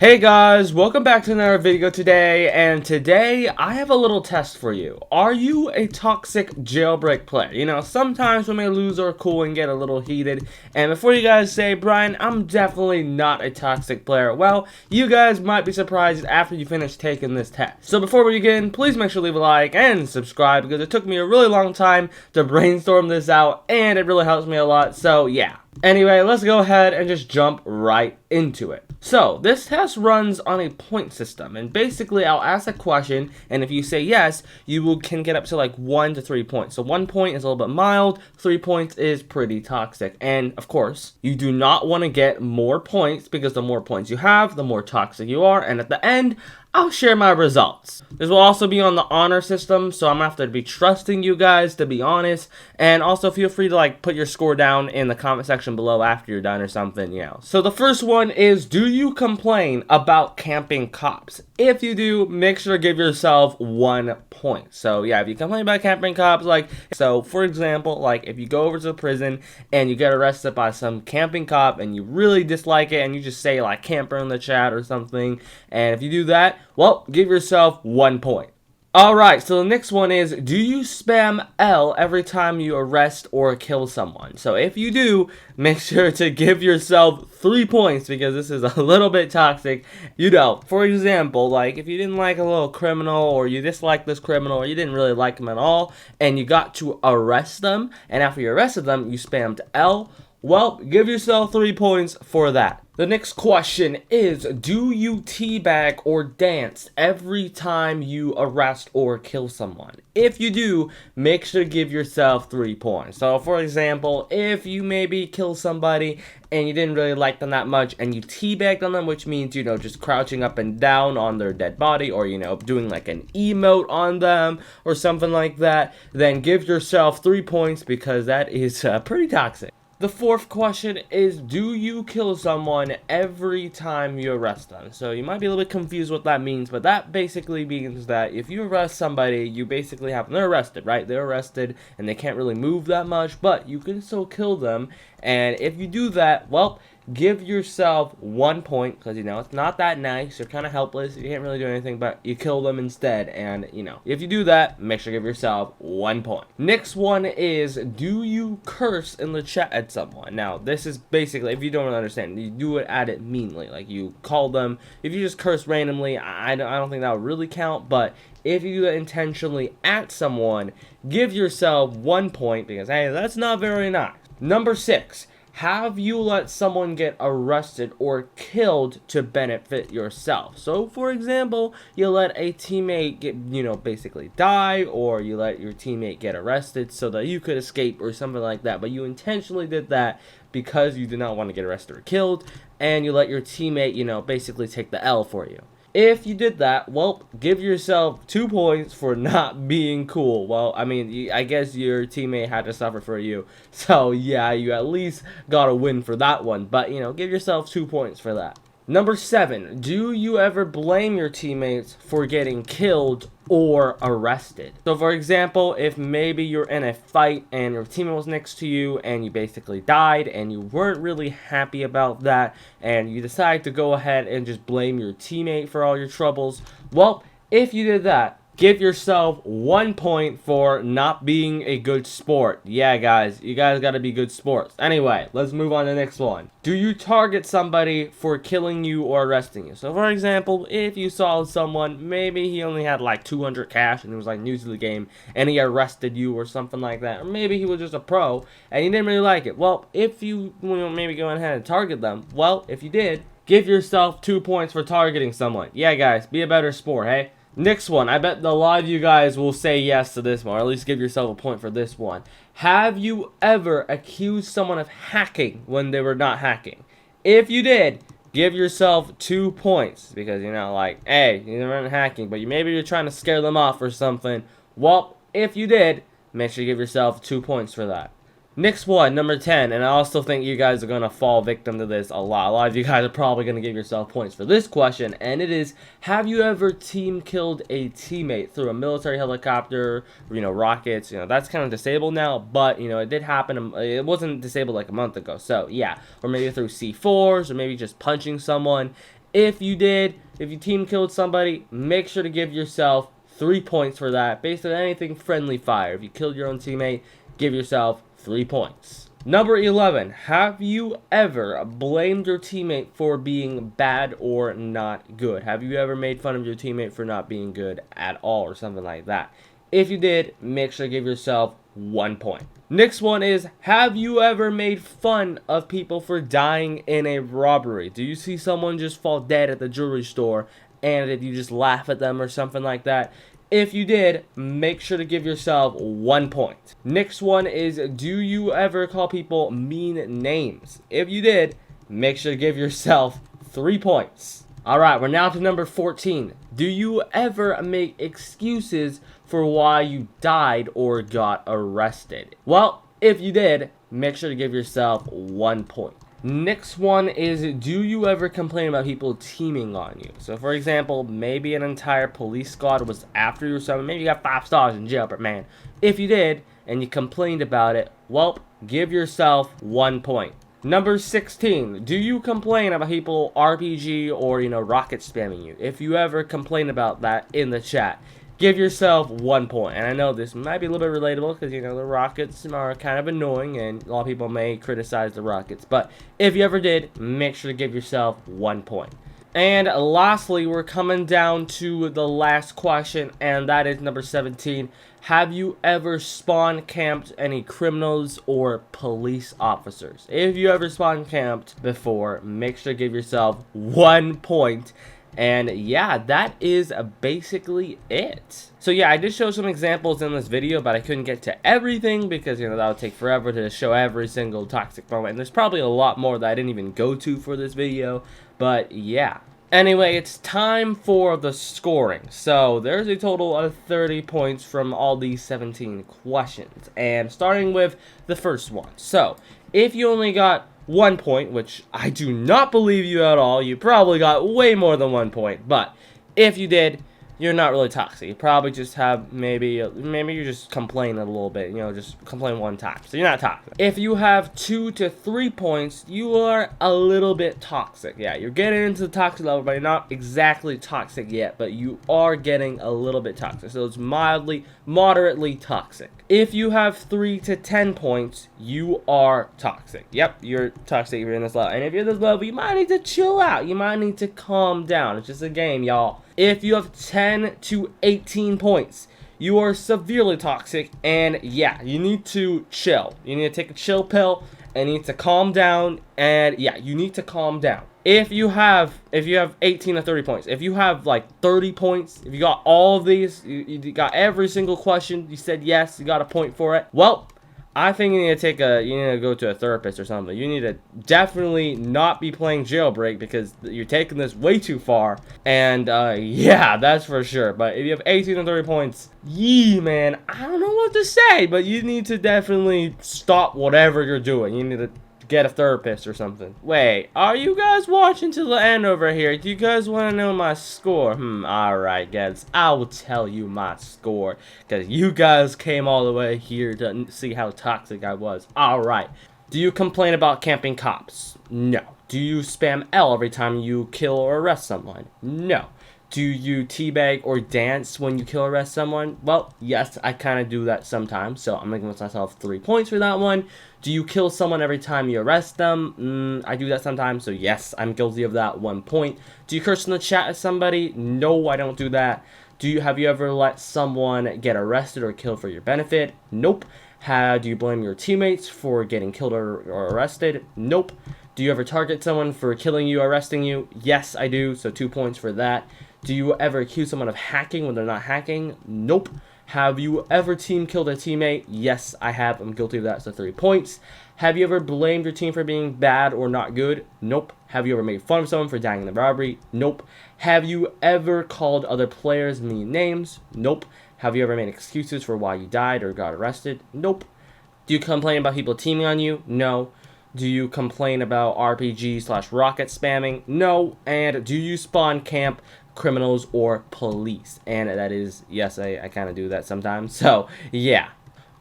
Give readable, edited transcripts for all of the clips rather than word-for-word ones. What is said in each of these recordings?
Hey guys, welcome back to another video today, and today I have a little test for you. Are you a toxic jailbreak player? You know, sometimes when we lose our cool and get a little heated, and before you guys say, Brian, I'm definitely not a toxic player, well, you guys might be surprised after you finish taking this test. So before we begin, please make sure to leave a like and subscribe, because it took me a really long time to brainstorm this out, and it really helps me a lot, so yeah. Anyway, let's go ahead and just jump right into it. So, this test runs on a point system, and basically I'll ask a question, and if you say yes, you can get up to like 1 to 3 points. So 1 point is a little bit mild, 3 points is pretty toxic. And of course, you do not want to get more points, because the more points you have, the more toxic you are, and at the end, I'll share my results. This will also be on the honor system, so I'm gonna have to be trusting you guys, to be honest. And also feel free to like put your score down in the comment section below after you're done or something, you know. So the first one is, do you complain about camping cops? If you do, make sure to give yourself 1 point. So yeah, if you complain about camping cops, like, so for example, like if you go over to the prison and you get arrested by some camping cop and you really dislike it and you just say like camper in the chat or something, and if you do that, well, give yourself 1 point. Alright, so the next one is, do you spam L every time you arrest or kill someone? So if you do, make sure to give yourself 3 points, because this is a little bit toxic. You know, for example, like if you didn't like a little criminal, or you disliked this criminal, or you didn't really like him at all, and you got to arrest them, and after you arrested them, you spammed L, well, give yourself 3 points for that. The next question is, do you teabag or dance every time you arrest or kill someone? If you do, make sure to give yourself 3 points. So for example, if you maybe kill somebody and you didn't really like them that much and you teabagged on them, which means, you know, just crouching up and down on their dead body, or, you know, doing like an emote on them or something like that, then give yourself 3 points, because that is pretty toxic. The fourth question is, do you kill someone every time you arrest them? So you might be a little bit confused what that means, but that basically means that if you arrest somebody, you basically have them, they're arrested, right? They're arrested and they can't really move that much, but you can still kill them. And if you do that, well, give yourself 1 point, because, you know, it's not that nice. You're kind of helpless. You can't really do anything, but you kill them instead. And, you know, if you do that, make sure to give yourself 1 point. Next one is, do you curse in the chat at someone? Now, this is basically, if you don't really understand, you do it at it meanly. Like, you call them. If you just curse randomly, I don't think that would really count, but if you do that intentionally at someone, give yourself 1 point, because, hey, that's not very nice. Number 6. Have you let someone get arrested or killed to benefit yourself? So, for example, you let a teammate get, you know, basically die, or you let your teammate get arrested so that you could escape or something like that, but you intentionally did that because you did not want to get arrested or killed, and you let your teammate, you know, basically take the L for you. If you did that, well, give yourself 2 points for not being cool. Well, I mean, I guess your teammate had to suffer for you. So, yeah, you at least got a win for that one. But, you know, give yourself 2 points for that. Number 7, do you ever blame your teammates for getting killed or arrested? So for example, if maybe you're in a fight and your teammate was next to you and you basically died and you weren't really happy about that, and you decide to go ahead and just blame your teammate for all your troubles, well, if you did that, give yourself 1 point for not being a good sport. Yeah, guys, you guys gotta be good sports. Anyway, let's move on to the next one. Do you target somebody for killing you or arresting you? So, for example, if you saw someone, maybe he only had like 200 cash and it was like new to the game, and he arrested you or something like that, or maybe he was just a pro and you didn't really like it. Well, if you maybe go ahead and target them, well, if you did, give yourself 2 points for targeting someone. Yeah, guys, be a better sport, hey? Next one, I bet a lot of you guys will say yes to this one, or at least give yourself a point for this one. Have you ever accused someone of hacking when they were not hacking? If you did, give yourself 2 points, because, you know, like, hey, you weren't hacking, but maybe you're trying to scare them off or something. Well, if you did, make sure you give yourself 2 points for that. Next one, number 10, and I also think you guys are going to fall victim to this a lot. A lot of you guys are probably going to give yourself points for this question, and it is, have you ever team killed a teammate through a military helicopter, you know, rockets? You know, that's kind of disabled now, but, you know, it did happen. It wasn't disabled like a month ago, so, yeah. Or maybe through C4s, or maybe just punching someone. If you did, if you team killed somebody, make sure to give yourself 3 points for that, based on anything friendly fire. If you killed your own teammate, give yourself 3 points. Number 11, have you ever blamed your teammate for being bad or not good? Have you ever made fun of your teammate for not being good at all or something like that? If you did, make sure to give yourself 1 point. Next one is, have you ever made fun of people for dying in a robbery? Do you see someone just fall dead at the jewelry store and did you just laugh at them or something like that? If you did, make sure to give yourself 1 point. Next one is, do you ever call people mean names? If you did, make sure to give yourself 3 points. Alright, we're now to number 14. Do you ever make excuses for why you died or got arrested? Well, if you did, make sure to give yourself 1 point. Next one is, do you ever complain about people teaming on you? So for example, maybe an entire police squad was after you or something. Maybe you got 5 stars in jail, but man, if you did and you complained about it, well, give yourself 1 point. Number 16, do you complain about people RPG or, rocket spamming you? If you ever complain about that in the chat, give yourself 1 point. And I know this might be a little bit relatable because, the rockets are kind of annoying and a lot of people may criticize the rockets. But if you ever did, make sure to give yourself 1 point. And lastly, we're coming down to the last question, and that is number 17. Have you ever spawn camped any criminals or police officers? If you ever spawn camped before, make sure to give yourself 1 point. And yeah, that is basically it. So yeah, I did show some examples in this video, but I couldn't get to everything because, that would take forever to show every single toxic moment. And there's probably a lot more that I didn't even go to for this video, but yeah. Anyway, it's time for the scoring. So there's a total of 30 points from all these 17 questions. And starting with the first one. So if you only got 1 point, which I do not believe you at all, you probably got way more than 1 point. But if you did, you're not really toxic. You probably just have maybe you just complain a little bit, just complain one time. So you're not toxic. If you have 2 to 3 points, you are a little bit toxic. Yeah, you're getting into the toxic level, but you're not exactly toxic yet, but you are getting a little bit toxic. So it's moderately toxic. If you have 3 to 10 points, you are toxic. Yep, you're toxic if you're in this level. And if you're in this level, you might need to chill out. You might need to calm down. It's just a game, y'all. If you have 10 to 18 points, you are severely toxic, and yeah, you need to chill. You need to take a chill pill, and you need to calm down, and yeah, you need to calm down. If you have 18 to 30 points, if you have like 30 points, if you got all of these, you got every single question, you said yes, you got a point for it, well, I think you need to go to a therapist or something. You need to definitely not be playing Jailbreak because you're taking this way too far. And yeah, that's for sure. But if you have 18 and 30 points, man, I don't know what to say, but you need to definitely stop whatever you're doing. You need to get a therapist or something. Wait, are you guys watching to the end over here? Do you guys want to know my score? Alright guys, I will tell you my score, because you guys came all the way here to see how toxic I was. Alright, do you complain about camping cops? No. Do you spam L every time you kill or arrest someone? No. Do you teabag or dance when you kill or arrest someone? Well, yes, I kind of do that sometimes, so I'm going to give myself 3 points for that one. Do you kill someone every time you arrest them? I do that sometimes, so yes, I'm guilty of that, 1 point. Do you curse in the chat at somebody? No, I don't do that. Have you ever let someone get arrested or killed for your benefit? Nope. Do you blame your teammates for getting killed or arrested? Nope. Do you ever target someone for killing you or arresting you? Yes, I do, so 2 points for that. Do you ever accuse someone of hacking when they're not hacking? Nope. Have you ever team killed a teammate? Yes, I have. I'm guilty of that, so 3 points. Have you ever blamed your team for being bad or not good? Nope. Have you ever made fun of someone for dying in the robbery? Nope. Have you ever called other players mean names? Nope. Have you ever made excuses for why you died or got arrested? Nope. Do you complain about people teaming on you? No. Do you complain about RPG/rocket spamming? No. And do you spawn camp criminals or police? And that is, yes, I kind of do that sometimes. So, yeah.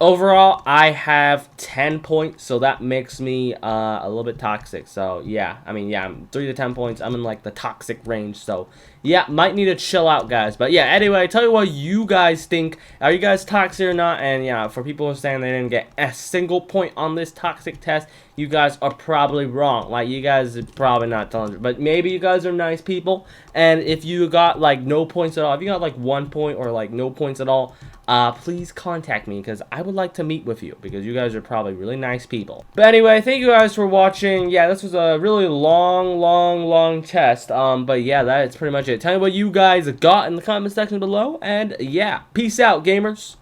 Overall, I have 10 points, so that makes me a little bit toxic. So, yeah, I mean, yeah, I'm 3 to 10 points. I'm in, like, the toxic range, so, yeah, might need to chill out, guys. But, yeah, anyway, tell you what you guys think. Are you guys toxic or not? And, yeah, for people who are saying they didn't get a single point on this toxic test, you guys are probably wrong. Like, you guys are probably not telling, but maybe you guys are nice people, and if you got, like, no points at all, if you got, like, 1 point or, like, no points at all, please contact me, because I would like to meet with you, because you guys are probably really nice people. But anyway, thank you guys for watching. Yeah, this was a really long test, but yeah, that's pretty much it. Tell me what you guys got in the comment section below, and yeah, peace out, gamers.